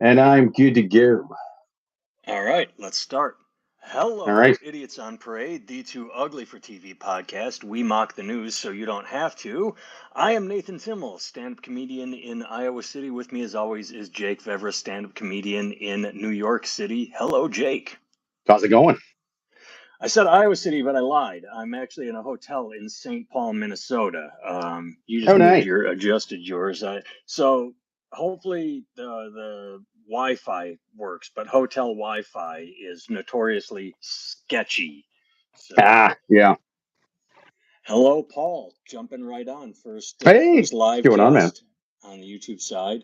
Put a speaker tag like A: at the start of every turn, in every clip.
A: And I'm good to go.
B: All right, let's start.
A: All
B: Hello,
A: right.
B: Idiots on Parade, the Too Ugly for TV podcast. We mock the news so you don't have to. I am Nathan Timmel, stand up comedian in Iowa City. With me, as always, is Jake Vevra, stand up comedian in New York City. Hello, Jake.
A: How's it going?
B: I said Iowa City, but I lied. I'm actually in a hotel in St. Paul, Minnesota. You just
A: Oh, nice.
B: adjusted yours. So hopefully the Wi-Fi works, but hotel Wi-Fi is notoriously sketchy. So
A: Yeah.
B: hello, Paul. Jumping right on
A: Hey,
B: first
A: what's
B: live
A: going on, man?
B: guest on the YouTube side.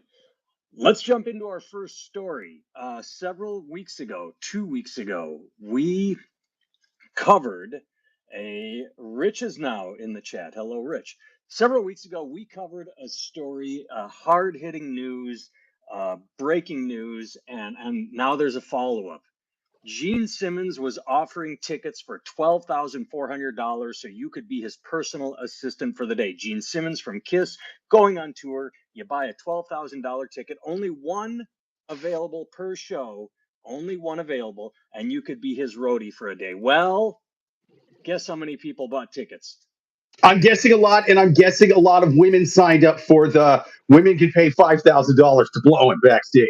B: Let's jump into our first story. Several weeks ago, 2 weeks ago, we covered Rich is now in the chat. Hello, Rich. Several weeks ago, we covered a story, hard hitting news, breaking news, and now there's a follow up. Gene Simmons was offering tickets for $12,400 so you could be his personal assistant for the day. Gene Simmons from Kiss going on tour. You buy a $12,000 ticket, only one available per show, only one available, and you could be his roadie for a day. Well, guess how many people bought tickets?
A: I'm guessing a lot, and I'm guessing a lot of women signed up for the women can pay $5,000 to blow him backstage.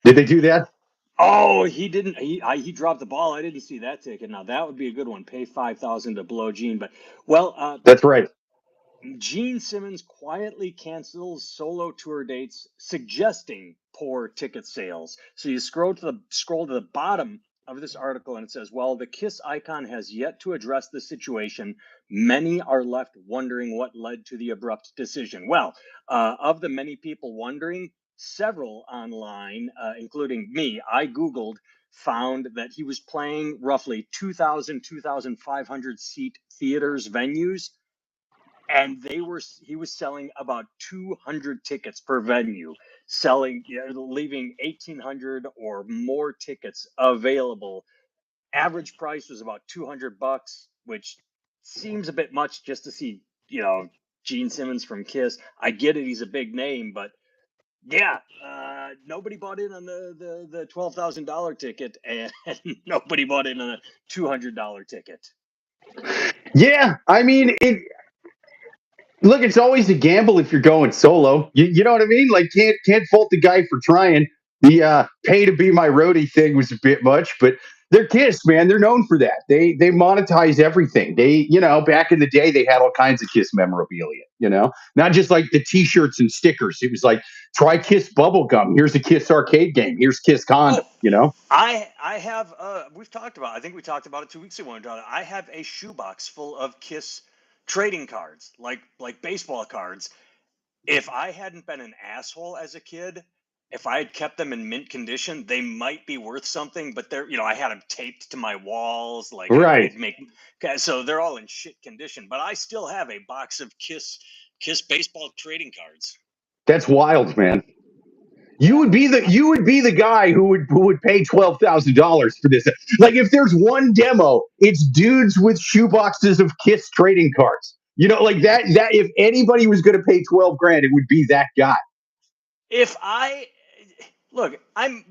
A: Did they do that?
B: Oh, he didn't. He dropped the ball. I didn't see that ticket. Now that would be a good one. Pay 5,000 to blow Gene. But well,
A: That's right.
B: Gene Simmons quietly cancels solo tour dates, suggesting poor ticket sales. So you scroll to the bottom of this article, and it says, "Well, the Kiss icon has yet to address the situation. Many are left wondering what led to the abrupt decision." Well, of the many people wondering, several online, including me, I Googled, found that he was playing roughly 2,000, 2,500 seat theaters, venues, and he was selling about 200 tickets per venue, leaving 1,800 or more tickets available. Average price was about $200, which seems a bit much just to see, Gene Simmons from Kiss. I get it, he's a big name, but yeah, nobody bought in on the $12,000 ticket, and nobody bought in on a $200 ticket.
A: Yeah, I mean, look, it's always a gamble if you're going solo. You know what I mean? Like, can't fault the guy for trying. The pay to be my roadie thing was a bit much, but they're Kiss, man. They're known for that. They monetize everything. Back in the day, they had all kinds of Kiss memorabilia. Not just like the T-shirts and stickers. It was like, try Kiss bubble gum. Here's a Kiss arcade game. Here's Kiss condom.
B: Oh, I have we've talked about, I think we talked about it 2 weeks ago. I have a shoebox full of Kiss trading cards, like baseball cards. If I hadn't been an asshole as a kid, if I had kept them in mint condition, they might be worth something. But I had them taped to my walls, like
A: Right.
B: I'd make, so they're all in shit condition. But I still have a box of Kiss baseball trading cards.
A: That's wild, man. You would be the guy who would pay $12,000 for this. Like, if there's one demo, it's dudes with shoeboxes of Kiss trading cards. Like that if anybody was going to pay 12 grand, it would be that guy.
B: If I look,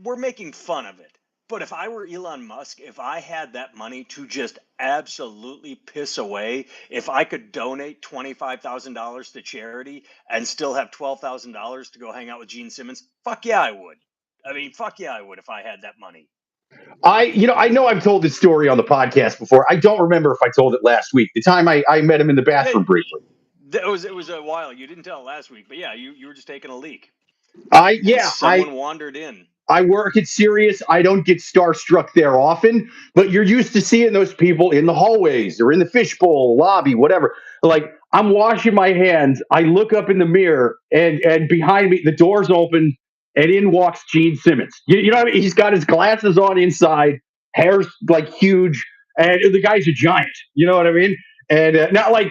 B: we're making fun of it. But if I were Elon Musk, if I had that money to just absolutely piss away, if I could donate $25,000 to charity and still have $12,000 to go hang out with Gene Simmons, fuck yeah, I would. I mean, fuck yeah, I would if I had that money.
A: I know I've told this story on the podcast before. I don't remember if I told it last week. The time I met him in the bathroom briefly.
B: It was a while. You didn't tell it last week, but yeah, you were just taking a leak. Someone wandered in.
A: I work at Sirius. I don't get starstruck there often, but you're used to seeing those people in the hallways or in the fishbowl lobby, whatever. Like, I'm washing my hands. I look up in the mirror, and behind me, the door's open, and in walks Gene Simmons. You know what I mean? He's got his glasses on inside, hair's like huge, and the guy's a giant. You know what I mean? And not like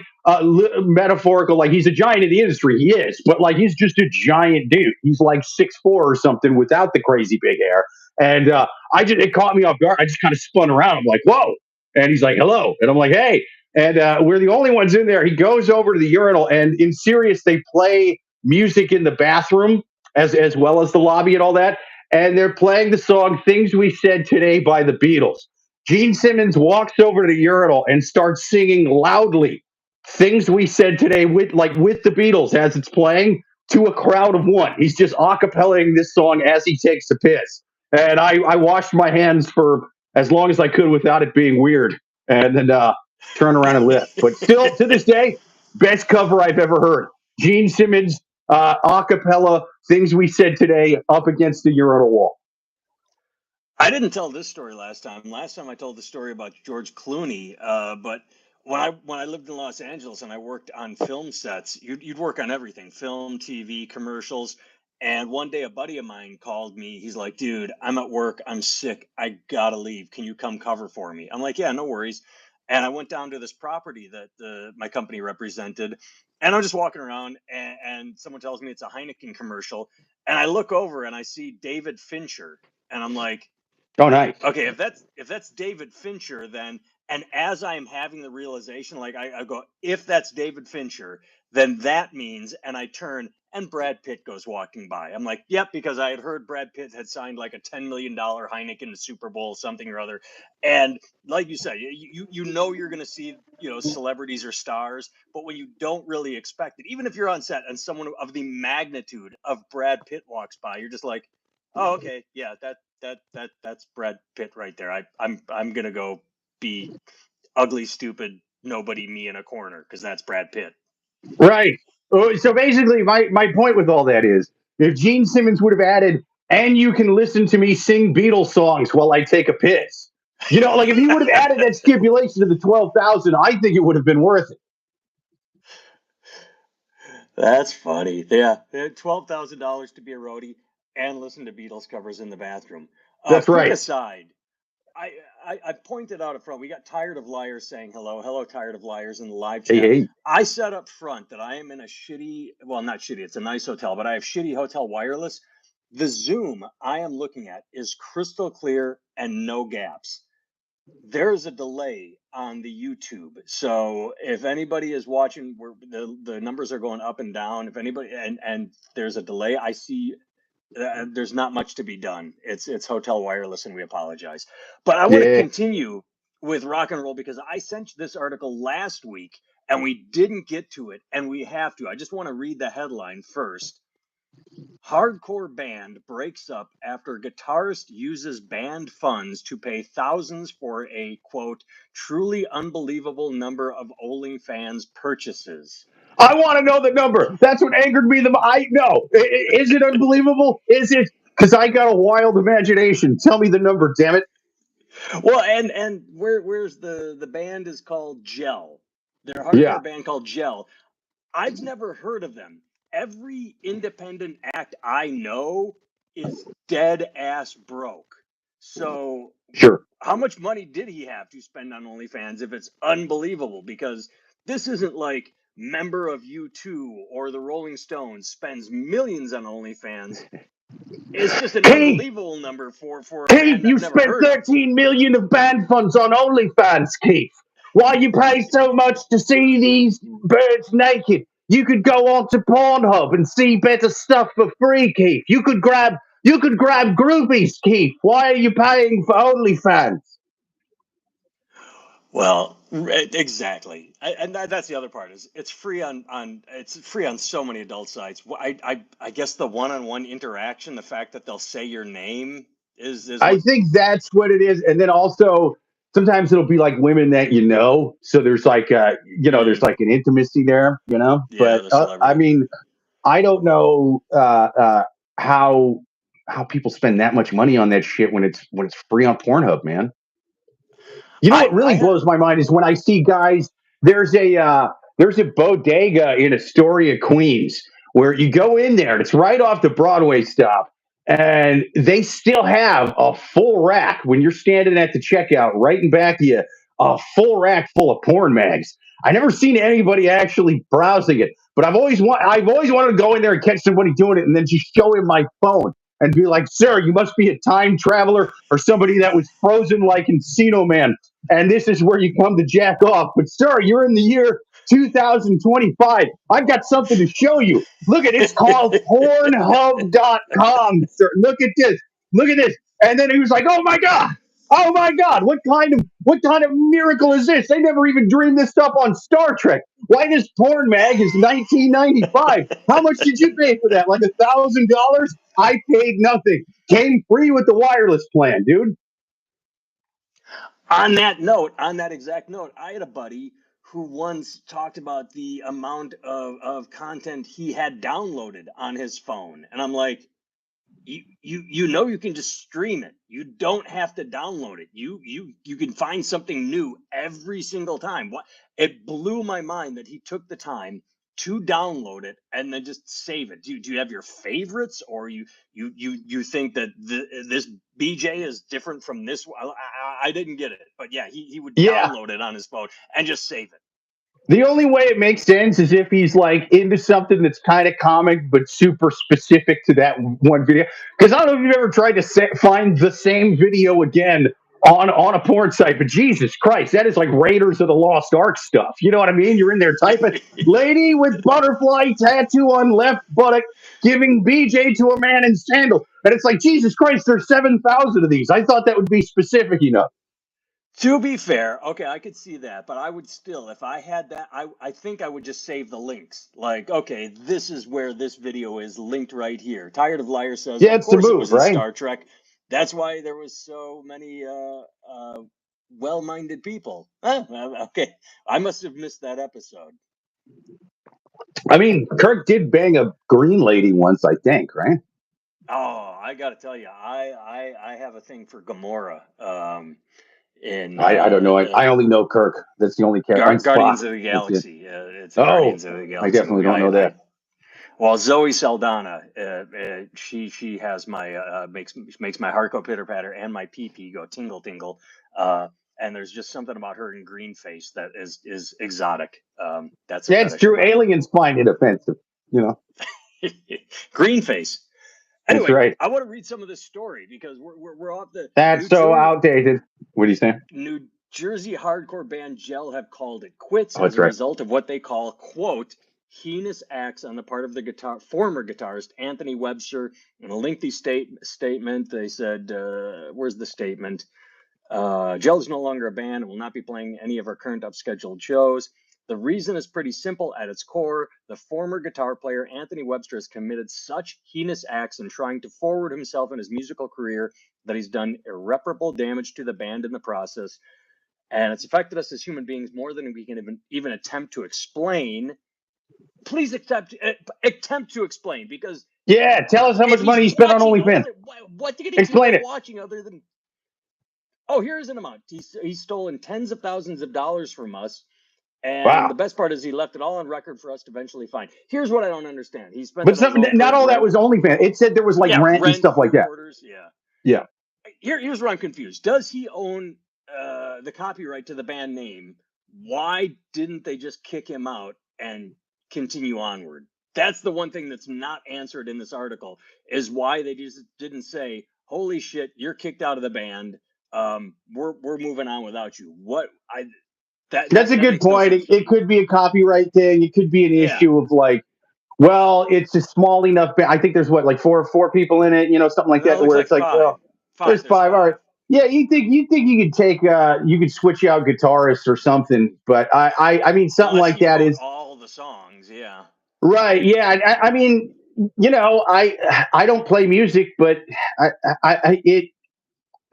A: metaphorical, like he's a giant in the industry. He is, but like he's just a giant dude. He's like 6'4" or something without the crazy big hair. And it caught me off guard. I just kind of spun around. I'm like, whoa. And he's like, hello. And I'm like, hey. And we're the only ones in there. He goes over to the urinal, and in Sirius, they play music in the bathroom as well as the lobby and all that. and they're playing the song "Things We Said Today" by the Beatles. Gene Simmons walks over to the urinal and starts singing loudly "Things We Said Today" with the Beatles as it's playing to a crowd of one. He's just acapellaing this song as he takes a piss. And I washed my hands for as long as I could without it being weird, and then turn around and lift. But still, to this day, best cover I've ever heard. Gene Simmons, acapella "Things We Said Today" up against the urinal wall.
B: I didn't tell this story last time. Last time I told the story about George Clooney, but when I lived in Los Angeles and I worked on film sets, you'd work on everything: film, TV, commercials. And one day, a buddy of mine called me. He's like, "Dude, I'm at work. I'm sick. I gotta leave. Can you come cover for me?" I'm like, "Yeah, no worries." And I went down to this property that my company represented, and I'm just walking around, and someone tells me it's a Heineken commercial, and I look over and I see David Fincher, and I'm like,
A: Oh, nice.
B: okay, if that's David Fincher, then, and as I'm having the realization, like I go, if that's David Fincher, then that means, and I turn and Brad Pitt goes walking by. I'm like, yep, because I had heard Brad Pitt had signed like a $10 million Heineken Super Bowl something or other, and like you said, you know you're going to see celebrities or stars, but when you don't really expect it, even if you're on set and someone of the magnitude of Brad Pitt walks by, you're just like, oh, okay, yeah, that's Brad Pitt right there. I'm gonna go be ugly, stupid, nobody, me in a corner because that's Brad Pitt.
A: Right. So basically, my point with all that is, if Gene Simmons would have added, "and you can listen to me sing Beatles songs while I take a piss," like if he would have added that stipulation to the 12,000, I think it would have been worth it.
B: That's funny. Yeah, $12,000 to be a roadie and listen to Beatles covers in the bathroom.
A: That's
B: Quick
A: right.
B: aside, I pointed out up front, we got tired of liars saying hello, tired of liars in the live
A: Hey,
B: chat.
A: hey.
B: I said up front that I am in a shitty, well, not shitty, it's a nice hotel, but I have shitty hotel wireless. The Zoom I am looking at is crystal clear and no gaps. There's a delay on the YouTube. So if anybody is watching, where the numbers are going up and down, if anybody, and there's a delay, I see there's not much to be done. It's hotel wireless, and we apologize. But I want to
A: Yeah.
B: continue with rock and roll because I sent this article last week and we didn't get to it, and we have to. I just want to read the headline first. Hardcore band breaks up after guitarist uses band funds to pay thousands for a, quote, truly unbelievable number of OnlyFans purchases.
A: I want to know the number. That's what angered me. I know. Is it unbelievable? Is it? Because I got a wild imagination. Tell me the number, damn it.
B: Well, and where's the band is called Gel. They're a
A: Yeah,
B: hardcore band called Gel. I've never heard of them. Every independent act I know is dead ass broke. So
A: sure.
B: how much money did he have to spend on OnlyFans if it's unbelievable? Because this isn't like member of U2 or the Rolling Stones spends millions on OnlyFans. It's just an
A: Keith,
B: unbelievable number for a
A: Keith,
B: band
A: you
B: I've never
A: spent
B: heard of.
A: 13 million of band funds on OnlyFans, Keith. Why you pay so much to see these birds naked? You could go on to Pornhub and see better stuff for free, Keith. You could grab groupies, Keith. Why are you paying for OnlyFans?
B: Well, exactly, and that's the other part is it's free on so many adult sites. I guess the one-on-one interaction, the fact that they'll say your name is
A: I
B: what.
A: think that's what it is. And then also sometimes it'll be like women that you know. So there's like there's
B: Mm,
A: like an intimacy there.
B: yeah,
A: But
B: the
A: I
B: celebrity.
A: mean, I don't know how people spend that much money on that shit when it's free on Pornhub, man. You know what
B: I
A: really
B: had
A: blows my mind is when I see guys. There's a bodega in Astoria, Queens, where you go in there and it's right off the Broadway stop, and they still have a full rack when you're standing at the checkout, right in back of you, a full rack full of porn mags. I never seen anybody actually browsing it, but I've always wanted to go in there and catch somebody doing it, and then just show him my phone and be like, "Sir, you must be a time traveler or somebody that was frozen like Encino Man, and this is where you come to jack off. But sir, you're in the year 2025. I've got something to show you. Look at it's called Pornhub.com. Sir, look at this. look at this. And then he was like, oh my God, what kind of miracle is this? They never even dreamed this stuff on Star Trek. Why this porn mag is 1995? How much did you pay for that? Like $1,000? I paid nothing. Came free with the wireless plan, dude.
B: On that note, on that exact note, I had a buddy who once talked about the amount of content he had downloaded on his phone. And I'm like, you know you can just stream it. You don't have to download it. You can find something new every single time. What it blew my mind that he took the time to download it and then just save it. Do you have your favorites, or you think that this BJ is different from this one? I didn't get it, but yeah, he would
A: Yeah.
B: download it on his phone and just save it.
A: The only way it makes sense is if he's like into something that's kind of comic but super specific to that one video. Because I don't know if you've ever tried to find the same video again on a porn site, but Jesus Christ, that is like Raiders of the Lost Ark stuff. You know what I mean? You're in there typing, lady with butterfly tattoo on left buttock giving BJ to a man in sandal. And it's like, Jesus Christ, there's 7,000 of these. I thought that would be specific enough.
B: To be fair, okay, I could see that, but I would still, if I had that, I think I would just save the links. Like, okay, this is where this video is linked right here. Tired of Liar says,
A: Yeah,
B: of
A: it's the
B: course it
A: move,
B: was in
A: right?
B: Star Trek. That's why there was so many well-minded people. Okay, I must have missed that episode.
A: I mean, Kirk did bang a green lady once, I think, right?
B: Oh, I got to tell you, I have a thing for Gamora.
A: I don't know. I only know Kirk. That's the only character. I'm Spock.
B: Guardians of the
A: That's it.
B: Galaxy. It's a
A: Oh,
B: Guardians of the
A: I
B: Galaxy
A: definitely
B: movie.
A: don't know that.
B: Well, Zoe Saldana, she has my makes my heart go pitter patter and my pee pee go tingle tingle. And there's just something about her in green face that is exotic. That's a
A: That's
B: fetish
A: true.
B: of mine.
A: Aliens find it offensive, you know.
B: Green face. Anyway,
A: That's right.
B: I want to read some of this story because we're off the.
A: That's so outdated. What do you say?
B: New Jersey hardcore band Gel have called it quits
A: Oh,
B: as
A: that's
B: a
A: right.
B: result of what they call, quote, heinous acts on the part of the former guitarist Anthony Webster. In a lengthy statement, they said, where's the statement? Gel is no longer a band and will not be playing any of our current upscheduled shows. The reason is pretty simple at its core. The former guitar player Anthony Webster has committed such heinous acts in trying to forward himself in his musical career that he's done irreparable damage to the band in the process. And it's affected us as human beings more than we can even attempt to explain. Please attempt to explain, because
A: tell us how much money you spent on OnlyFans.
B: What do you
A: explain it?
B: Watching other than? Oh, here's an amount. He's stolen tens of thousands of dollars from us. And the best part is he left it all on record for us to eventually find. Here's what I don't understand. He spent,
A: but not all that was OnlyFans. It said there was like rent and stuff like that. Yeah.
B: Here's where I'm confused. Does he own the copyright to the band name? Why didn't they just kick him out and continue onward? That's the one thing that's not answered in this article, is why they just didn't say, holy shit, you're kicked out of the band. We're moving on without you. That's
A: a good point. It could be a copyright thing. It could be an issue of like, well, it's a small enough band. I think there's what, like four people in it, you know, something like that, where it's like, well, there's five. All right. Yeah, you think you could take you could switch out guitarists or something, but I mean something like that is
B: all the songs, yeah.
A: Right. Yeah. I mean, you know, I don't play music, but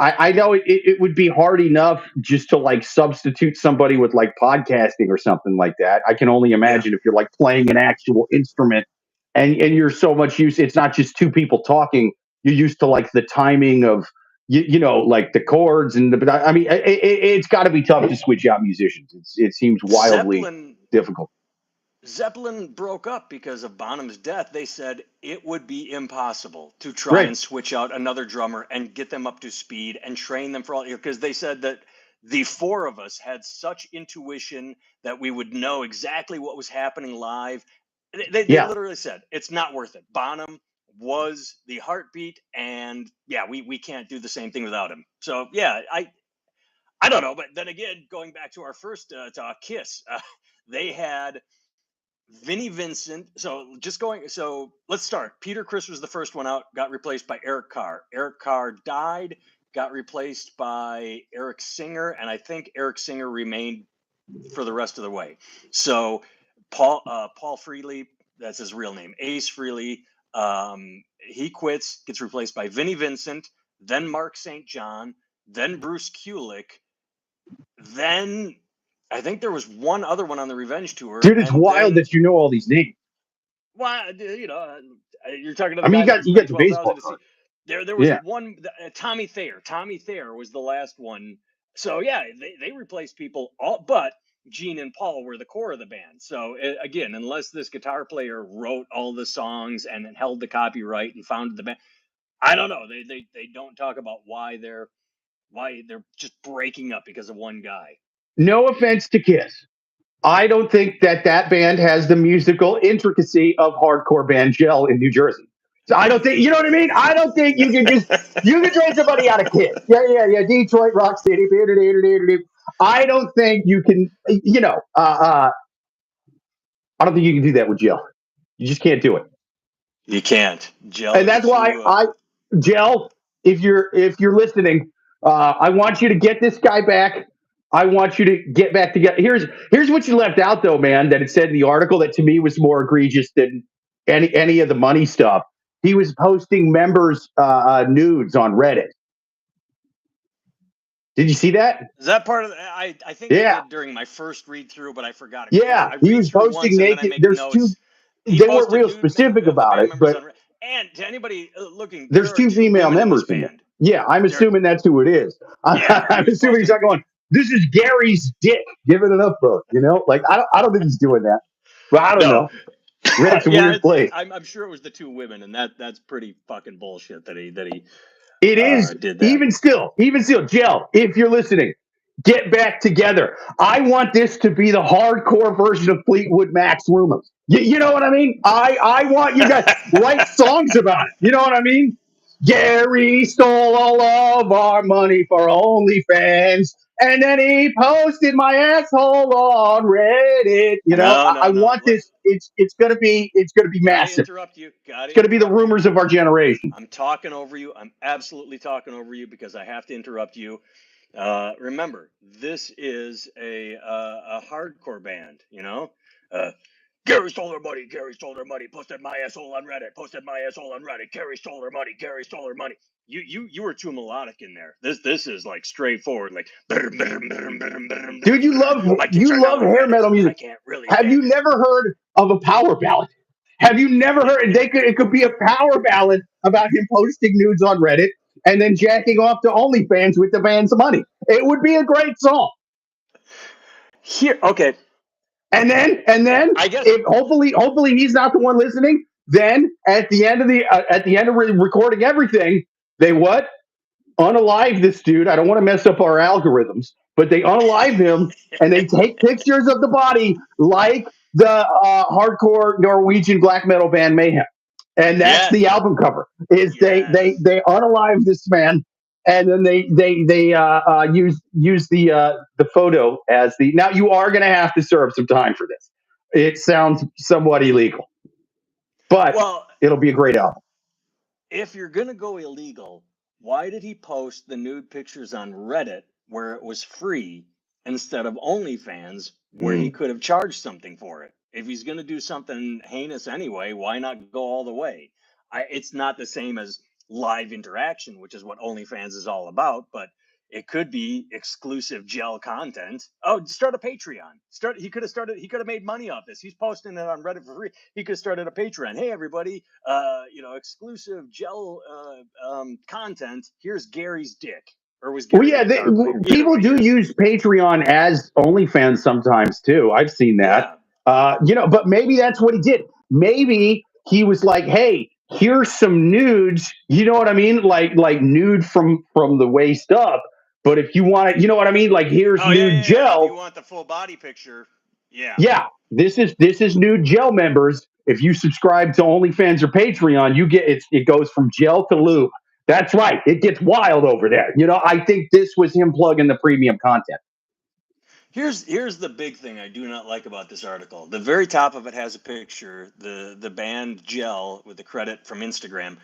A: I know it would be hard enough just to like substitute somebody with like podcasting or something like that. I can only imagine if you're like playing an actual instrument and you're so much used. It's not just two people talking. You're used to like the timing of, you know, like the chords and I mean, it's got to be tough to switch out musicians. It seems wildly difficult.
B: Zeppelin broke up because of Bonham's death. They said it would be impossible to try and switch out another drummer and get them up to speed and train them for all, because they said that the four of us had such intuition that we would know exactly what was happening live. They literally said it's not worth it. Bonham was the heartbeat, and we can't do the same thing without him. So I don't know, but then again, going back to our first talk, Kiss, they had Vinnie Vincent. So let's start. Peter Criss was the first one out, got replaced by Eric Carr. Eric Carr died, got replaced by Eric Singer, and I think Eric Singer remained for the rest of the way. So Paul Freely, that's his real name, Ace Freely, he quits, gets replaced by Vinnie Vincent, then Mark St. John, then Bruce Kulick, then I think there was one other one on the Revenge tour.
A: Dude, it's wild that you know all these names.
B: Well, you know, you're talking to the
A: I mean,
B: guy
A: you got the baseball card.
B: There was one, Tommy Thayer. Tommy Thayer was the last one. So, yeah, they replaced people, but Gene and Paul were the core of the band. So, again, unless this guitar player wrote all the songs and then held the copyright and founded the band, I don't know. They don't talk about why they're just breaking up because of one guy.
A: No offense to Kiss. I don't think that band has the musical intricacy of hardcore band Gel in New Jersey. So I don't think, you know what I mean? I don't think you can throw somebody out of Kiss. Yeah. Detroit, Rock City. I don't think you can, I don't think you can do that with Gel. You just can't do it.
B: You can't. Gel.
A: And that's why Gel, if you're listening, I want you to get this guy back. I want you to get back together. Here's what you left out, though, man, that it said in the article that to me was more egregious than any of the money stuff. He was posting members' nudes on Reddit. Did you see that?
B: Is that part of I think I did during my first read through, but I forgot it.
A: Yeah, he was posting naked. There's notes. They weren't real specific about it, but
B: and to anybody looking,
A: there's two female members in it. Yeah, I'm assuming that's who it is. I'm assuming he's not going, this is Gary's dick giving it up, bro. You know, like I don't think he's doing that, but I don't know. Reddit's a weird place.
B: I'm sure it was the two women, and that's pretty fucking bullshit that he.
A: It is.
B: Did that.
A: Even still, Gel, if you're listening, get back together. I want this to be the hardcore version of Fleetwood Mac's Rumors. You know what I mean? I want you guys write songs about it. You know what I mean? Gary stole all of our money for OnlyFans, and then he posted my asshole on Reddit. You know, I want this. It's gonna be massive.
B: Interrupt you.
A: It's gonna be the rumors of our generation.
B: I'm talking over you. I'm absolutely talking over you because I have to interrupt you. Remember, this is a hardcore band. You know. Gary stole their money. Gary stole their money. Posted my asshole on Reddit. Posted my asshole on Reddit. Gary stole their money. Gary stole their money. You were too melodic in there. This is like straightforward, like.
A: Dude, you love hair metal music. I can't really. Have you never heard of a power ballad? Have you never heard? It could be a power ballad about him posting nudes on Reddit and then jacking off to OnlyFans with the band's money. It would be a great song.
B: Okay.
A: And then I guess if hopefully he's not the one listening. Then at the end of recording everything, they unalive this dude. I don't want to mess up our algorithms, but they unalive him and they take pictures of the body like the hardcore Norwegian black metal band Mayhem, and that's the album cover. They unalive this man. And then they use the photo as the. Now you are going to have to serve some time for this. It sounds somewhat illegal, but it'll be a great album.
B: If you're going to go illegal, why did he post the nude pictures on Reddit where it was free instead of OnlyFans where he could have charged something for it? If he's going to do something heinous anyway, why not go all the way? It's not the same as live interaction, which is what OnlyFans is all about, but it could be exclusive Gel content. Oh, start a Patreon. He could have made money off this. He's posting it on Reddit for free. He could have started a Patreon. Hey everybody, exclusive Gel content. Here's Gary's dick. Or was Gary
A: people do use Patreon as OnlyFans sometimes too. I've seen that. Yeah. But maybe that's what he did. Maybe he was like, hey, here's some nudes, you know what I mean? Like nude from the waist up. But if you want it, you know what I mean? Like here's nude Gel.
B: If you want the full body picture. Yeah.
A: Yeah. This is nude Gel members. If you subscribe to OnlyFans or Patreon, you get it goes from Gel to lube. That's right. It gets wild over there. You know, I think this was him plugging the premium content.
B: Here's the big thing I do not like about this article. The very top of it has a picture, the band Gel with the credit from Instagram.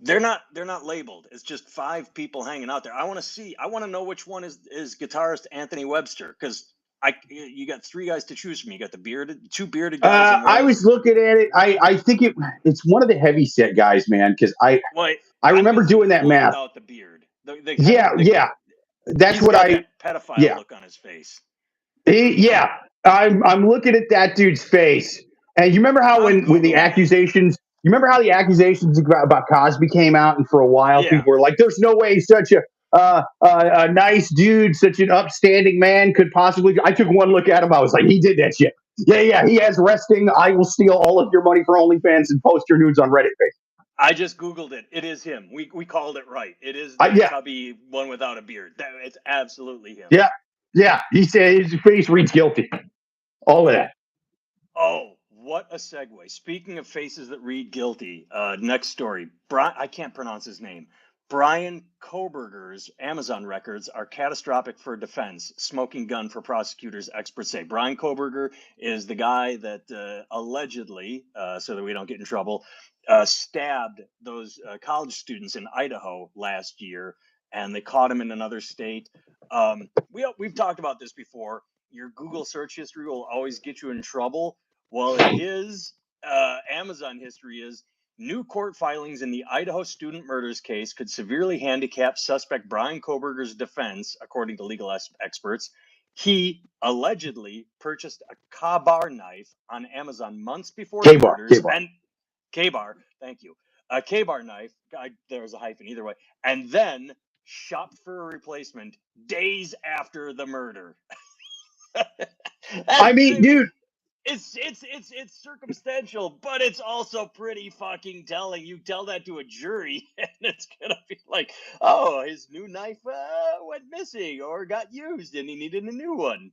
B: They're not labeled. It's just 5 people hanging out there. I want to know which one is guitarist Anthony Webster, because you got 3 guys to choose from. You got the 2 bearded guys and
A: I was looking at it. I think it's one of the heavy set guys, man, because I remember doing that math.
B: Without the beard.
A: Yeah. That's what
B: that pedophile look on his face.
A: I'm looking at that dude's face, and you remember how when the accusations, about Cosby came out, and for a while people were like, "There's no way such a nice dude, such an upstanding man could possibly." I took one look at him. I was like, "He did that shit." Yeah. He has resting. I will steal all of your money for OnlyFans and post your nudes on Reddit face.
B: I just Googled it. It is him. We called it right. It is the chubby one without a beard. It's absolutely him.
A: Yeah. He said his face reads guilty. All of that.
B: Oh, what a segue. Speaking of faces that read guilty, next story. I can't pronounce his name. Bryan Kohberger's Amazon records are catastrophic for defense. Smoking gun for prosecutors, experts say. Bryan Kohberger is the guy that allegedly, so that we don't get in trouble, stabbed those college students in Idaho last year, and they caught him in another state. We've talked about this before. Your Google search history will always get you in trouble. Well, Amazon history is new court filings in the Idaho student murders case could severely handicap suspect Bryan Kohberger's defense, according to legal experts. He allegedly purchased a Ka-Bar knife on Amazon months before the murders. K-Bar, thank you. A K-Bar knife, there was a hyphen either way, and then shopped for a replacement days after the murder.
A: Dude,
B: it's circumstantial, but it's also pretty fucking telling. You tell that to a jury, and it's gonna be like, oh, his new knife went missing or got used, and he needed a new one.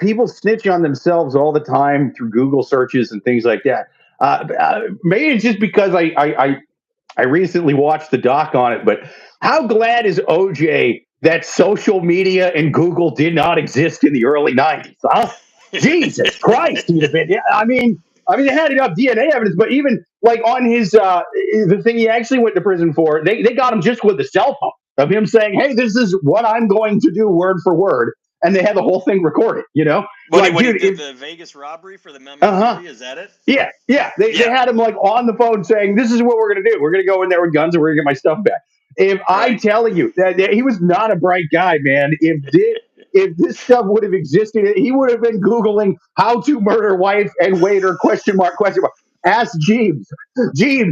A: People snitch on themselves all the time through Google searches and things like that. Maybe it's just because I recently watched the doc on it, but how glad is OJ that social media and Google did not exist in the early 90s? Huh? Jesus Christ, he'd have been. They had enough DNA evidence, but even like on his the thing he actually went to prison for, they got him just with the cell phone of him saying, "Hey, this is what I'm going to do, word for word," and they had the whole thing recorded. When
B: he did the Vegas robbery for the memory, is that it?
A: Yeah. They had him like on the phone saying, "This is what we're going to do. We're going to go in there with guns and we're going to get my stuff back." I'm telling you that he was not a bright guy, man. If this stuff would have existed, he would have been Googling how to murder wife and waiter, question mark. Ask Jeeves,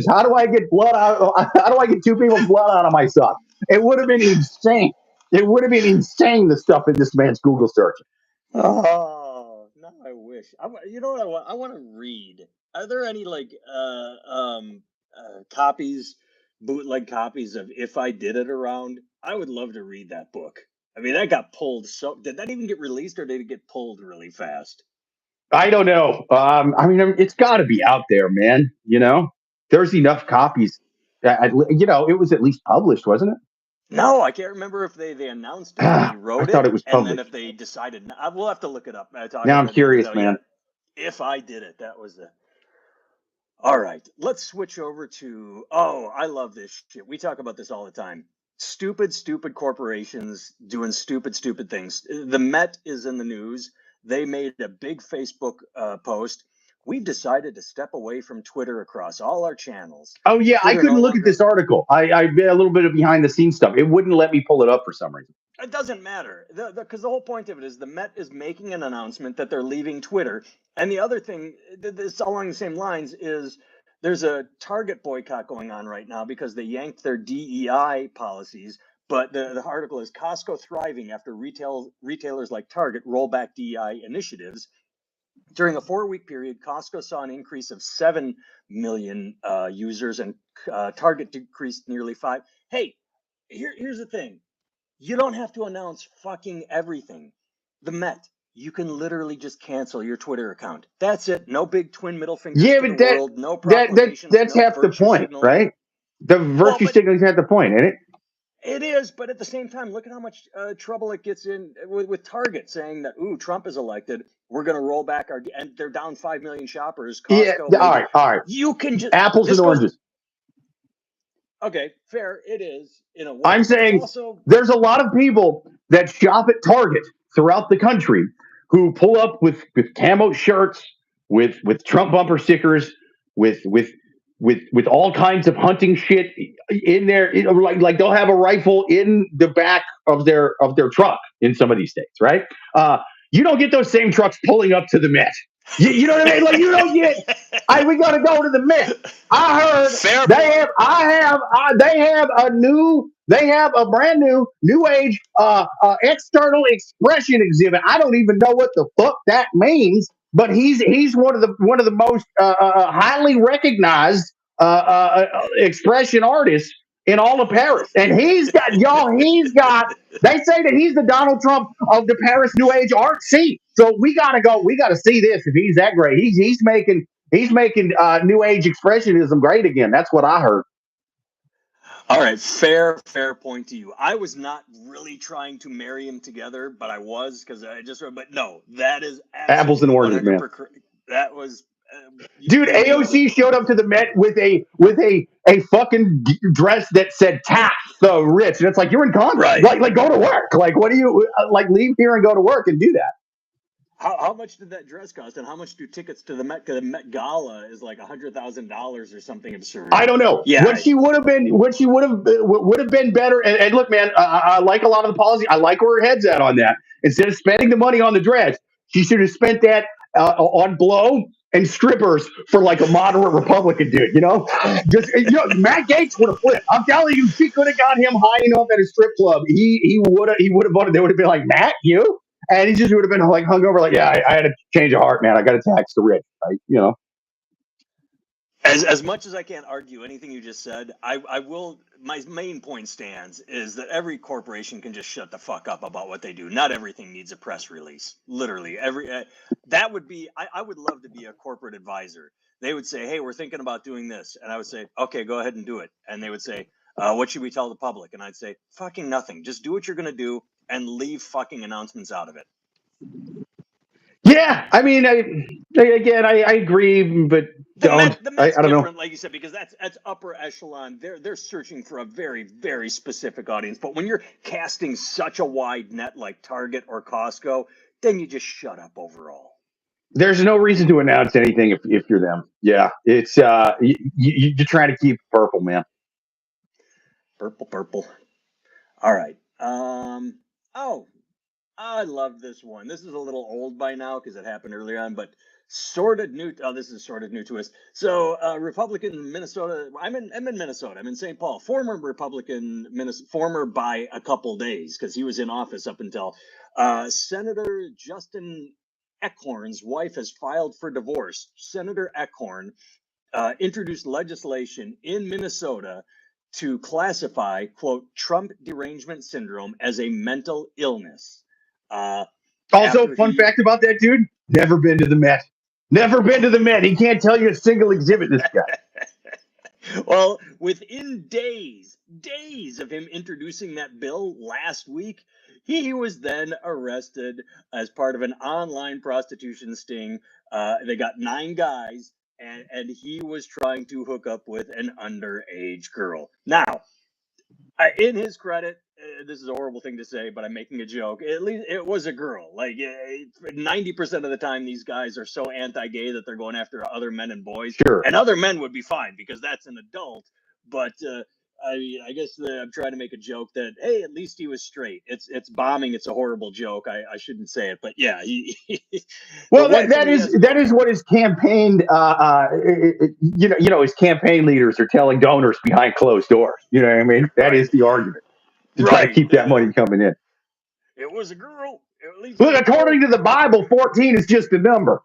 A: how do I get blood out? How do I get 2 people's blood out of my son? It would have been insane. It would have been insane, the stuff in this man's Google search.
B: Oh, now I wish. You know what I want? I want to read. Are there any copies, bootleg copies of If I Did It around? I would love to read that book. That got pulled. So did that even get released, or did it get pulled really fast?
A: I don't know. It's got to be out there, man. There's enough copies. It was at least published, wasn't it?
B: No, I can't remember if they announced it.
A: I thought it was published.
B: And then if they decided, we'll have to look it up.
A: Now I'm curious, man.
B: If I Did It, that was the. All right, let's switch over to. Oh, I love this shit. We talk about this all the time. Stupid corporations doing stupid things. The Met is in the news. They made a big Facebook post. We've decided to step away from Twitter across all our channels.
A: Oh, yeah. Twitter I couldn't look at this article. I've been a little bit of behind the scenes stuff. It wouldn't let me pull it up for some reason.
B: It doesn't matter. Because the whole point of it is the Met is making an announcement that they're leaving Twitter. And the other thing, that's along the same lines, is there's a Target boycott going on right now because they yanked their DEI policies. But the article is Costco thriving after retailers like Target roll back DEI initiatives. During a 4-week period, Costco saw an increase of 7 million users, and Target decreased nearly 5. Hey, here's the thing. You don't have to announce fucking everything. The Met, you can literally just cancel your Twitter account. That's it. No big twin middle fingers to the world. No proclamations.
A: That's half the point, right? The virtue signal is half the point, ain't it?
B: It is, but at the same time, look at how much trouble it gets in with Target saying that, ooh, Trump is elected. We're going to roll back and they're down 5 million shoppers.
A: Yeah,
B: Costco, Waitrose.
A: all right.
B: You can just,
A: Apples and
B: this goes,
A: oranges.
B: okay, fair. It is in a way,
A: I'm
B: but it's
A: saying
B: also,
A: there's a lot of people that shop at Target throughout the country who pull up with camo shirts, with Trump bumper stickers, with all kinds of hunting shit in there. Like they'll have a rifle in the back of their truck in some of these states, right? You don't get those same trucks pulling up to the Met. You know what I mean? Like you don't get. We got to go to the Met. I heard
B: fair
A: they
B: point.
A: have. They have a brand new age external expression exhibit. I don't even know what the fuck that means, but he's one of the most highly recognized expression artists in all of Paris, and he's got y'all. He's got. They say that he's the Donald Trump of the Paris New Age art scene. So we gotta go. We gotta see this if he's that great. He's making New Age expressionism great again. That's what I heard.
B: All right, fair point to you. I was not really trying to marry him together, but I was because I just. But no, that is
A: Apples and oranges, man.
B: That was.
A: Dude, AOC showed up to the Met with a fucking dress that said "tax the rich," and it's like you're in Congress.
B: Right.
A: Like go to work. Like what do you leave here and go to work and do that?
B: How much did that dress cost, and how much do tickets to the Met? Because the Met Gala is like $100,000 or something absurd.
A: I don't know.
B: Yeah,
A: what she would have been better. And look, man, I like a lot of the policy. I like where her head's at on that. Instead of spending the money on the dress, she should have spent that on blow and strippers for like a moderate Republican dude. Matt Gaetz would have flipped. I'm telling you, she could have got him high enough at a strip club. He would have voted. They would have been like, Matt, you. And he just would have been like hungover, like, yeah, I had a change of heart, man. I got to tax the rich, right?
B: As much as I can't argue anything you just said, I will. My main point stands is that every corporation can just shut the fuck up about what they do. Not everything needs a press release. Literally, that would be. I would love to be a corporate advisor. They would say, "Hey, we're thinking about doing this," and I would say, "Okay, go ahead and do it." And they would say, "What should we tell the public?" And I'd say, "Fucking nothing. Just do what you're gonna do." And leave fucking announcements out of it.
A: Yeah, I mean, I agree, but
B: the Met's
A: I don't
B: different,
A: know.
B: like you said, because that's upper echelon. They're searching for a very, very specific audience. But when you're casting such a wide net like Target or Costco, then you just shut up overall.
A: There's no reason to announce anything if you're them. Yeah, it's you're trying to keep purple, man.
B: Purple. All right. Oh, I love this one. This is a little old by now because it happened earlier on, but sort of new. Oh, this is sort of new to us. So, Republican Minnesota. I'm in Minnesota. I'm in St. Paul. Former Republican, former by a couple days because he was in office up until Senator Justin Eichorn's wife has filed for divorce. Senator Eichorn introduced legislation in Minnesota to classify, quote, Trump derangement syndrome as a mental illness.
A: Also, fun fact about that dude, never been to the Met. Never been to the Met. He can't tell you a single exhibit, this guy.
B: Well, within days of him introducing that bill last week, he was then arrested as part of an online prostitution sting. They got 9 guys. And he was trying to hook up with an underage girl. Now, in his credit, this is a horrible thing to say, but I'm making a joke. At least it was a girl. Like 90% of the time, these guys are so anti-gay that they're going after other men and boys.
A: Sure.
B: And other men would be fine because that's an adult. But I guess I'm trying to make a joke that, hey, at least he was straight. It's bombing. It's a horrible joke. I shouldn't say it, but yeah.
A: Well, that is what his campaign. His campaign leaders are telling donors behind closed doors. You know what I mean? That is the argument to try to keep that money coming in.
B: It was a girl.
A: Look, according to the Bible, 14 is just a number.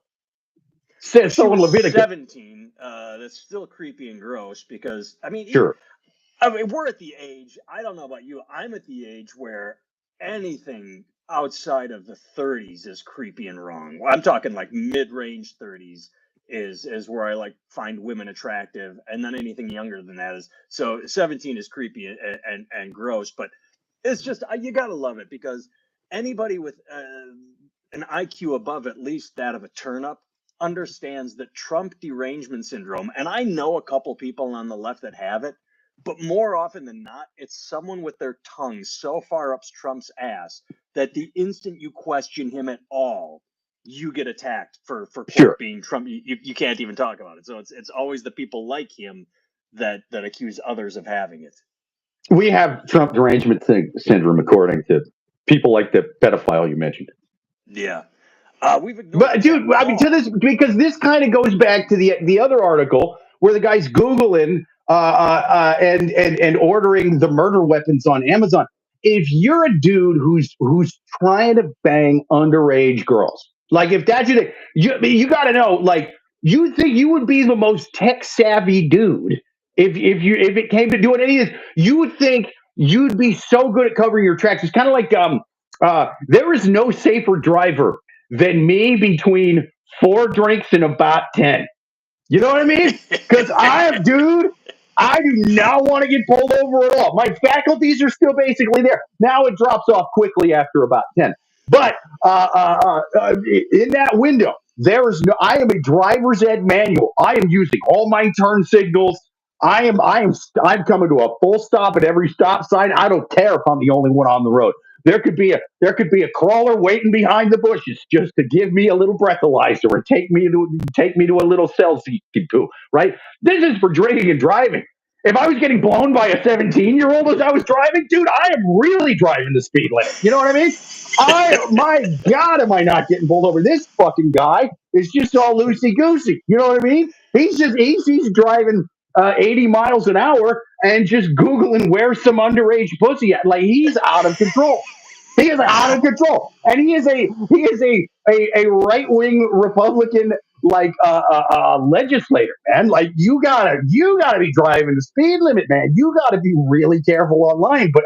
A: Says so in Leviticus.
B: 17. That's still creepy and gross because
A: sure.
B: We're at the age, I don't know about you, I'm at the age where anything outside of the 30s is creepy and wrong. I'm talking like mid-range 30s is where I like find women attractive, and then anything younger than that is so 17 is creepy and gross, but it's just you gotta love it because anybody with an IQ above at least that of a turnip understands that Trump derangement syndrome, and I know a couple people on the left that have it, but more often than not, it's someone with their tongue so far up Trump's ass that the instant you question him at all, you get attacked for quote being Trump. You can't even talk about it. So it's always the people like him that accuse others of having it.
A: We have Trump derangement syndrome, according to people like the pedophile you mentioned.
B: Yeah. We've ignored
A: But dude, I mean, to this, because this kind of goes back to the other article where the guy's Googling and ordering the murder weapons on Amazon. If you're a dude who's trying to bang underage girls, like if that's your thing, you got to know, like you think you would be the most tech savvy dude if it came to doing any of this. You would think you'd be so good at covering your tracks. It's kind of like there is no safer driver than me between 4 drinks and about 10. You know what I mean? Because I do not want to get pulled over at all. My faculties are still basically there. Now it drops off quickly after about 10. But in that window, I am a driver's ed manual. I am using all my turn signals. I'm coming to a full stop at every stop sign. I don't care if I'm the only one on the road. There could be a crawler waiting behind the bushes just to give me a little breathalyzer and take me to a little Celsius poo. Right? This is for drinking and driving. If I was getting blown by a 17-year-old as I was driving, dude, I am really driving the speed limit. You know what I mean? My God, am I not getting pulled over? This fucking guy is just all loosey goosey. You know what I mean? He's driving 80 miles an hour and just Googling where's some underage pussy at. Like he's out of control. He is out of control, and he is a right wing Republican legislator, man. Like you gotta be driving the speed limit, man. You gotta be really careful online. But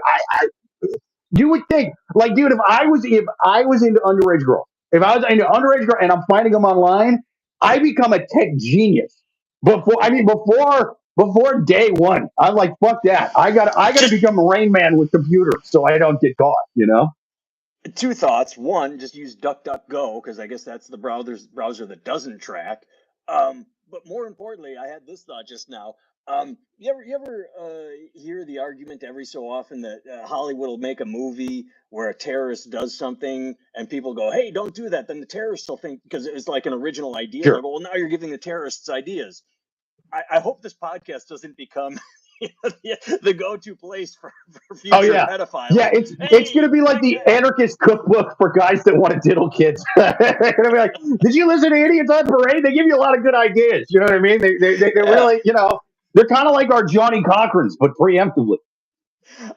A: you would think, like, dude, if I was into underage girls, if I was into underage girl and I'm finding them online, I become a tech genius. Before day one, I'm like, fuck that. I gotta become a Rain Man with computers so I don't get caught. You know.
B: 2 thoughts. One, just use DuckDuckGo because I guess that's the browser that doesn't track. But more importantly, I had this thought just now. You ever hear the argument every so often that Hollywood will make a movie where a terrorist does something and people go, "Hey, don't do that." Then the terrorists will think because it's like an original idea.
A: Sure.
B: They'll go, "Well, now you're giving the terrorists ideas." I hope this podcast doesn't become the go-to place for future pedophiles.
A: Yeah, it's going to be like the anarchist cookbook for guys that want to diddle kids. They're going to be like, did you listen to Idiots on Parade? They give you a lot of good ideas. You know what I mean? They really, they're kind of like our Johnny Cochrans, but preemptively.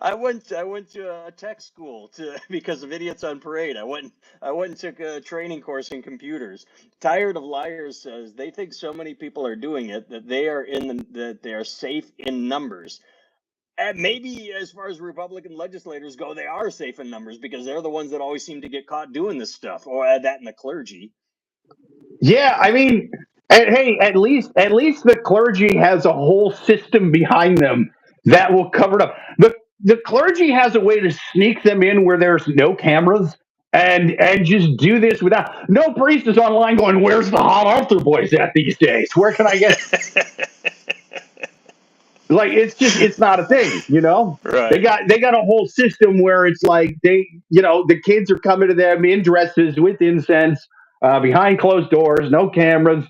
B: I went to a tech school because of Idiots on Parade. I went and took a training course in computers. Tired of Liars says they think so many people are doing it that they are safe in numbers. And maybe as far as Republican legislators go, they are safe in numbers because they're the ones that always seem to get caught doing this stuff, or add that in the clergy.
A: Yeah, I mean, hey, at least the clergy has a whole system behind them that will cover it up. The clergy has a way to sneak them in where there's no cameras and just do this without no priest is online going, where's the hot altar boys at these days? Where can I get like it's not a thing,
B: Right.
A: They got a whole system where it's like the kids are coming to them in dresses with incense behind closed doors, no cameras.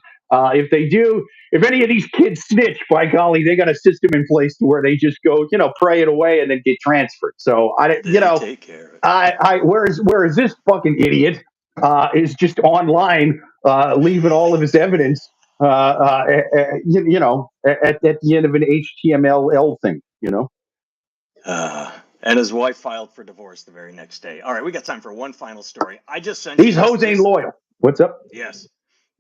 A: If any of these kids snitch, by golly, they got a system in place to where they just go, pray it away and then get transferred. So
B: take care of it.
A: Whereas this fucking idiot is just online, leaving all of his evidence, at the end of an HTML thing,
B: And his wife filed for divorce the very next day. All right, we got time for one final story. I just sent
A: these hoes ain't loyal. What's up?
B: Yes.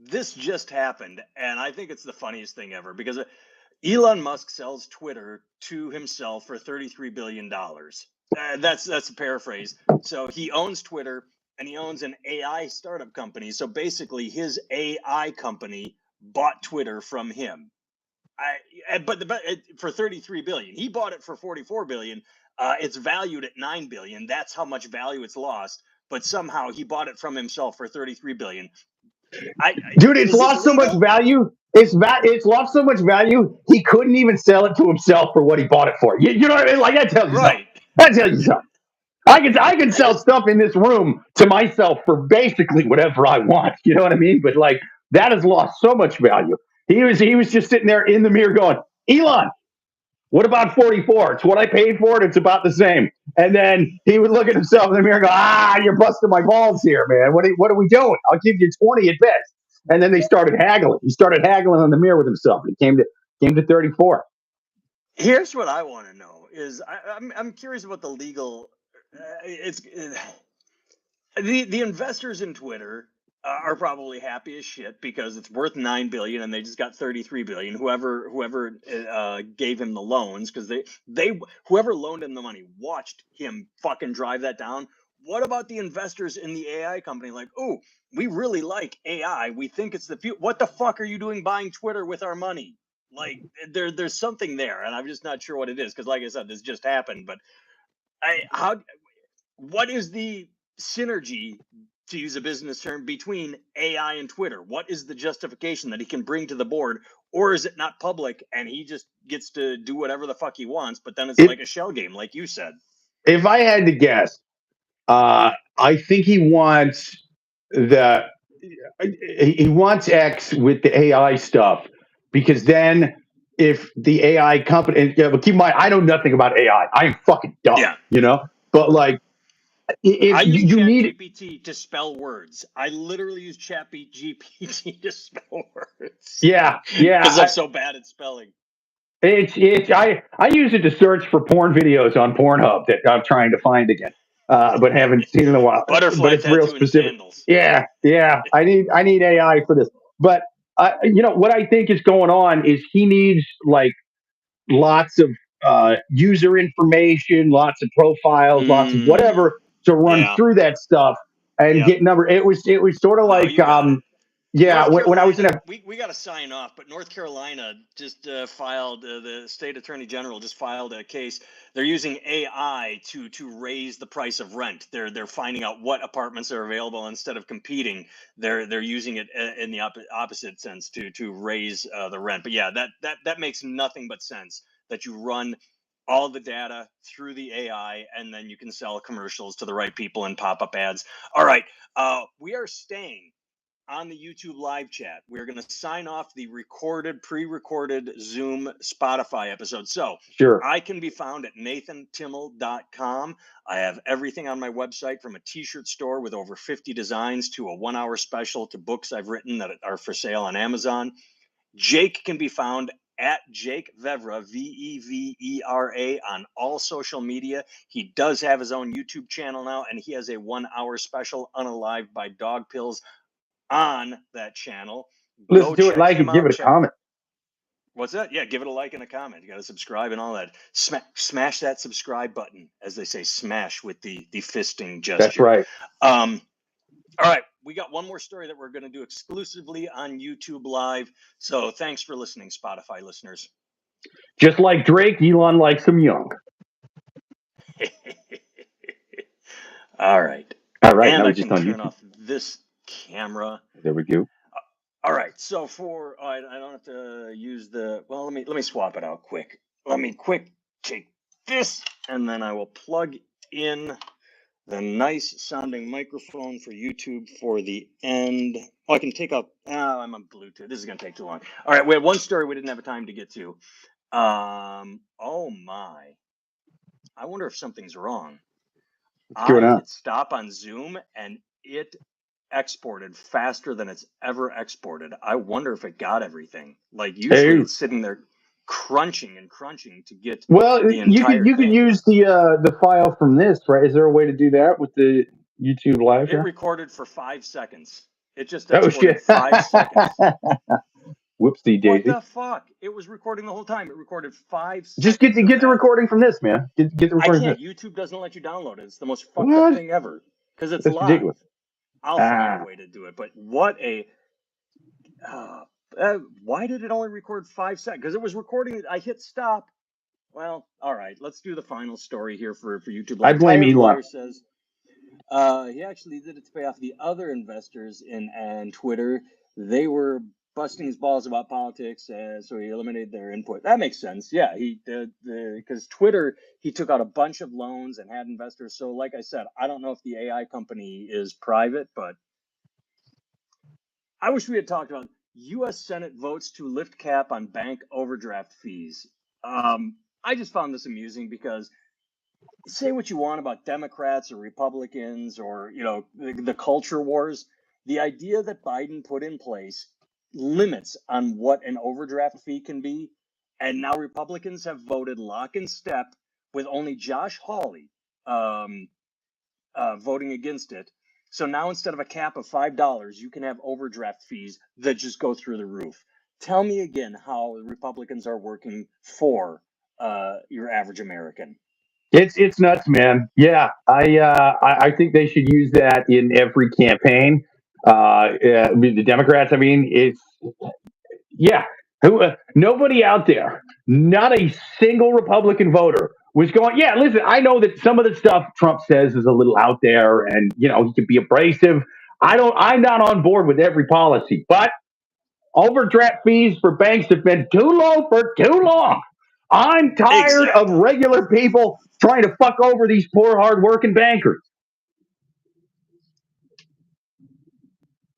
B: This just happened, and I think it's the funniest thing ever because Elon Musk sells Twitter to himself for $33 billion. That's a paraphrase. So he owns Twitter, and he owns an AI startup company. So basically, his AI company bought Twitter from him. But for 33 billion, he bought it for 44 billion. It's valued at 9 billion. That's how much value it's lost. But somehow he bought it from himself for 33 billion.
A: Dude, it's lost so much value. It's lost so much value. He couldn't even sell it to himself for what he bought it for. You know what I mean? Like, that tells you something. That tells you something. I can sell stuff in this room to myself for basically whatever I want. You know what I mean? But like, that has lost so much value. He was just sitting there in the mirror going, Elon, what about 44? It's what I paid for it. It's about the same. And then he would look at himself in the mirror and go, you're busting my balls here, man. What are we doing? I'll give you 20 at best. And then they started haggling. He started haggling on the mirror with himself. It came to 34.
B: Here's what I want to know is I'm curious about the legal. The investors in Twitter are probably happy as shit because it's worth 9 billion and they just got 33 billion. Whoever gave him the loans, because whoever loaned him the money watched him fucking drive that down. What about the investors in the AI company? Like, oh, we really like AI. We think it's the future. What the fuck are you doing buying Twitter with our money? Like, there's something there, and I'm just not sure what it is. Because, like I said, this just happened. But what is the synergy, to use a business term, between AI and Twitter? What is the justification that he can bring to the board? Or is it not public and he just gets to do whatever the fuck he wants? But then it's like a shell game, like you said.
A: If I had to guess, I think he wants X with the AI stuff, because then if the AI company, but keep in mind, I know nothing about AI. I am fucking dumb, you know. But like, if
B: I use
A: you need
B: ChatGPT to spell words. I literally use ChatGPT to spell words.
A: Yeah,
B: because I'm so bad at spelling.
A: I use it to search for porn videos on Pornhub that I'm trying to find again, but haven't seen in a while.
B: Butterfly
A: but it's real specific. Yeah. I need AI for this. But what I think is going on is he needs like lots of user information, lots of profiles, lots of whatever to run through that stuff and get number. It was sort of like when I was in
B: we got to sign off, but North Carolina just filed, the state attorney general just filed a case. They're using AI to raise the price of rent. They're finding out what apartments are available instead of competing. They're using it in the opposite sense to raise the rent. But yeah, that makes nothing but sense, that you run all the data through the AI and then you can sell commercials to the right people and pop up ads. All right, we are staying on the YouTube live chat. We're going to sign off the pre-recorded Zoom Spotify episode. So
A: sure.
B: I can be found at nathantimmel.com. I have everything on my website, from a t-shirt store with over 50 designs to a 1-hour special to books I've written that are for sale on Amazon. Jake can be found at Jake Vevera, Vevera, on all social media. He does have his own YouTube channel now, and he has a 1-hour special, Unalive by Dog Pills, on that channel.
A: Listen to it, like it, give it a comment.
B: What's that? Yeah, give it a like and a comment. You got to subscribe and all that. Smash that subscribe button, as they say. Smash with the fisting gesture.
A: That's right.
B: All right, we got one more story that we're going to do exclusively on YouTube Live. So thanks for listening, Spotify listeners.
A: Just like Drake, Elon likes him young.
B: All right. And I can turn off this camera.
A: There we go.
B: All right. So I don't have to use let me swap it out quick. Let me take this, and then I will plug in the nice sounding microphone for YouTube for the end. Oh, I can take up. I'm on Bluetooth. This is going to take too long. All right. We had one story we didn't have time to get to. Oh my. I wonder if something's wrong. I hit stop on Zoom and it exported faster than it's ever exported. I wonder if it got everything. Like, usually it's sitting there crunching to get the entire
A: you can use the file from this, right? Is there a way to do that with the YouTube live?
B: It recorded for 5 seconds. It just exported 5 seconds.
A: Whoopsie daisy.
B: What the fuck? It was recording the whole time. It recorded 5 seconds.
A: Just get the recording from this, man. Get the recording.
B: I can't. YouTube doesn't let you download it. It's the most fucked up thing ever. Because it's live.
A: Ridiculous.
B: I'll find a way to do it. But what a Why did it only record 5 seconds? Because it was recording. I hit stop. Well, all right. Let's do the final story here for YouTube.
A: I blame
B: Tired
A: Elon.
B: Liar says he actually did it to pay off the other investors in Twitter. They were busting his balls about politics, so he eliminated their input. That makes sense. Yeah, he did because Twitter, he took out a bunch of loans and had investors. So, like I said, I don't know if the AI company is private, but I wish we had talked about U.S. Senate votes to lift cap on bank overdraft fees. I just found this amusing because say what you want about Democrats or Republicans or the culture wars. The idea that Biden put in place limits on what an overdraft fee can be, and now Republicans have voted lock and step with only Josh Hawley voting against it. So now instead of a cap of $5, you can have overdraft fees that just go through the roof. Tell me again how the Republicans are working for your average American.
A: It's nuts, man. Yeah, I think they should use that in every campaign. The Democrats. I mean, it's nobody out there, not a single Republican voter was going. Yeah, listen, I know that some of the stuff Trump says is a little out there, and he can be abrasive. I'm not on board with every policy, but overdraft fees for banks have been too low for too long. I'm tired of regular people trying to fuck over these poor, hardworking bankers.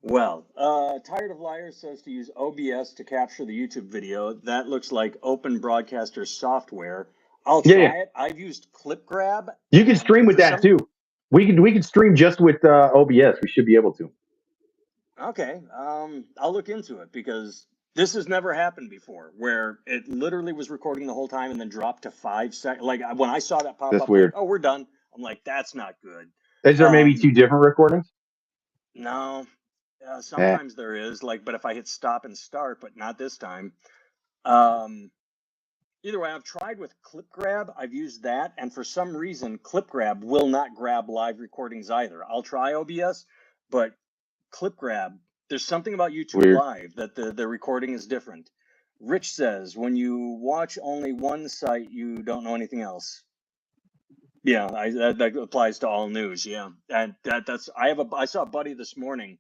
B: Well, Tired of Liars says to use OBS to capture the YouTube video. That looks like Open Broadcaster software. I'll try it. I've used Clip Grab.
A: You can stream with that too. We can stream just with OBS. We should be able to.
B: Okay. I'll look into it because this has never happened before, where it literally was recording the whole time and then dropped to 5 seconds. Like when I saw that pop up,
A: weird.
B: Like, oh, we're done. I'm like, that's not good.
A: Is there maybe two different recordings?
B: No. Sometimes there is, but if I hit stop and start, but not this time. Either way, I've tried with Clip Grab. I've used that, and for some reason, Clip Grab will not grab live recordings either. I'll try OBS, but Clip Grab, there's something about YouTube Live that the recording is different. Rich says, when you watch only one site, you don't know anything else. Yeah, that applies to all news. Yeah, and that's I saw a buddy this morning.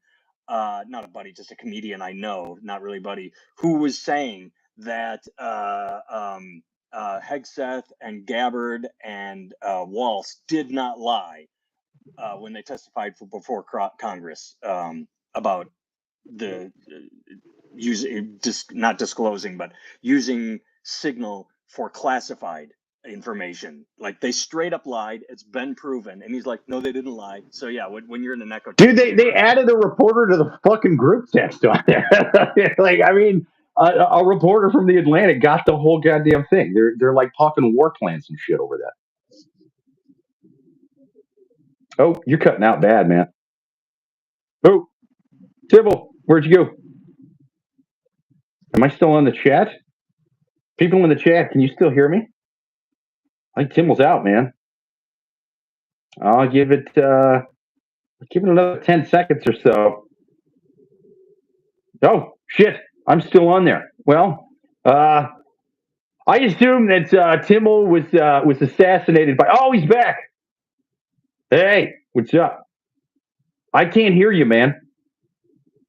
B: Not a buddy, just a comedian I know, not really buddy, who was saying that Hegseth and Gabbard and Walsh did not lie when they testified before Congress about the not disclosing, but using Signal for classified information. Like they straight up lied. It's been proven. And he's like, no, they didn't lie. So yeah, when you're in an echo,
A: dude, they added a reporter to the fucking group text on there. A reporter from the Atlantic got the whole goddamn thing. They're like talking war plans and shit over that. Oh, you're cutting out bad, man. Oh, Tibble, where'd you go? Am I still on the chat? People in the chat, can you still hear me? I think Timble's out, man. I'll give it another 10 seconds or so. Oh, shit. I'm still on there. Well, I assume that Timble was assassinated by... Oh, he's back. Hey, what's up? I can't hear you, man.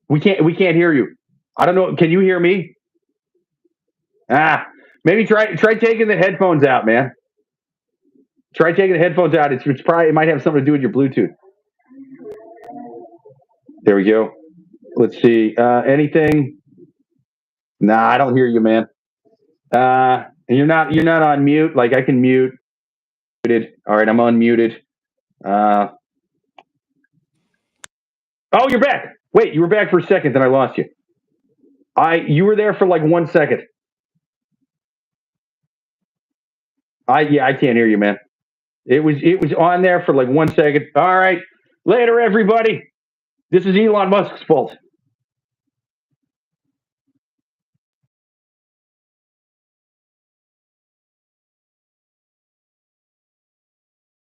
A: We can't hear you. I don't know. Can you hear me? Maybe try taking the headphones out, man. Try taking the headphones out. It might have something to do with your Bluetooth. There we go. Let's see. Anything? Nah, I don't hear you, man. And you're not on mute. Like I can mute. All right, I'm unmuted. Oh, you're back. Wait, you were back for a second, then I lost you. You were there for like 1 second. I can't hear you, man. It was on there for like 1 second. All right. Later, everybody. This is Elon Musk's fault.